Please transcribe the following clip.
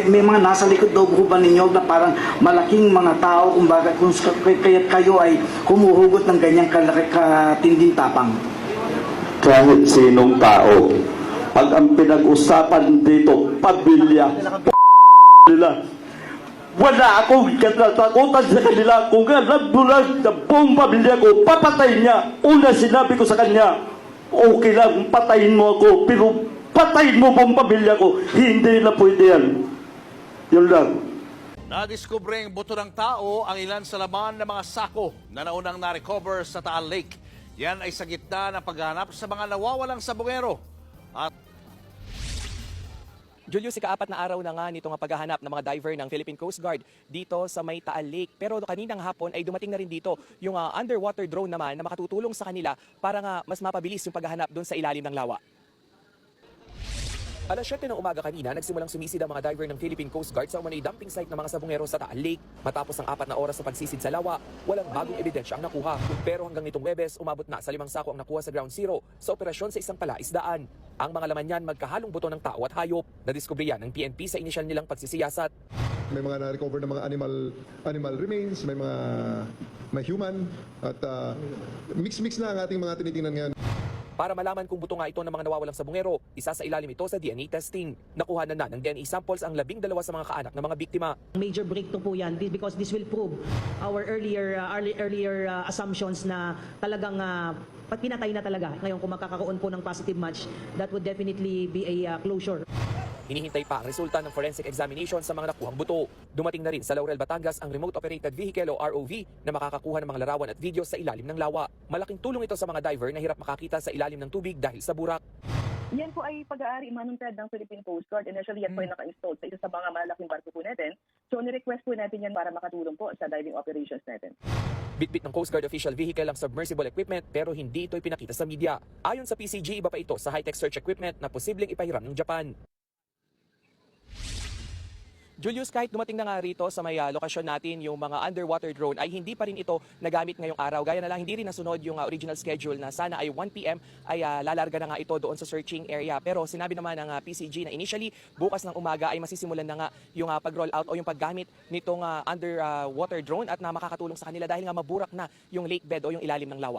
May mga nasa likod daw po ba ninyo na parang malaking mga tao kumbaga kung kaya kayo ay humuhugot ng ganyang katinding tapang? Kahit sinong tao, pag ang pinag-usapan dito, pamilya, nila, wala akong katatakutan sa kanila. Kung alam mo lang na buong pamilya ko, papatayin niya. Una sinabi ko sa kanya, okay lang, patayin mo ako, pero patayin mo buong pamilya ko. Hindi na pwede yan. Yun lang. Nadiskubreng buto ng tao ang ilan sa laman ng mga sako na naunang na-recover sa Taal Lake. Yan ay sa gitna ng paghahanap sa mga nawawalang sabongero. At Julius, ika-4 na araw na nga nitong paghahanap ng mga diver ng Philippine Coast Guard dito sa may Taal Lake. Pero kaninang hapon ay dumating na rin dito yung underwater drone naman na makatutulong sa kanila para nga mas mapabilis yung paghahanap doon sa ilalim ng lawa. Alas 7 ng umaga kanina, nagsimulang sumisid ang mga diver ng Philippine Coast Guard sa umanay dumping site ng mga sabongero sa Taal Lake. Matapos ang 4 na oras sa pagsisid sa lawa, walang bagong ebidensya ang nakuha. Pero hanggang nitong Webes, umabot na sa 5 sako ang nakuha sa Ground Zero sa operasyon sa isang palaisdaan. Ang mga laman niyan magkahalong buto ng tao at hayop. Nadiskubre yan ng PNP sa inisyal nilang pagsisiyasat. May mga na-recover ng mga animal remains, may human, at mix-mix na ang ating mga tinitingnan ngayon. Para malaman kung buto nga ito ng mga nawawalang sabongero, isa sa ilalim ito sa DNA testing. Nakuha na ng DNA samples ang 12 sa mga kaanak ng mga biktima. Major breakthrough po yan because this will prove our earlier assumptions na talagang pinatay na talaga. Ngayon kung makakaroon po ng positive match, that would definitely be a closure. Hinihintay pa ang resulta ng forensic examination sa mga nakuhang buto. Dumating na rin sa Laurel, Batangas ang Remote Operated Vehicle o ROV na makakakuha ng mga larawan at video sa ilalim ng lawa. Malaking tulong ito sa mga diver na hirap makakita sa ilalim ng tubig dahil sa burak. Yan po ay pag-aari imanuntad ng Philippine Coast Guard. Initially, yan po ay naka-install sa isa sa mga malaking barko po natin. So, ni-request po natin yan para makatulong po sa diving operations natin. Bitbit ng Coast Guard official vehicle ang submersible equipment pero hindi ito ipinakita sa media. Ayon sa PCG, iba pa ito sa high-tech search equipment na posibleng ipahiram ng Japan. Julius, kahit dumating na nga rito sa may lokasyon natin yung mga underwater drone ay hindi pa rin ito nagamit ngayong araw. Gaya na lang, hindi rin nasunod yung original schedule na sana ay 1 p.m. ay lalarga na nga ito doon sa searching area. Pero sinabi naman ng PCG na initially bukas ng umaga ay masisimulan na nga yung pag-roll out o yung paggamit nitong underwater drone at na makakatulong sa kanila dahil nga maburak na yung lake bed o yung ilalim ng lawa.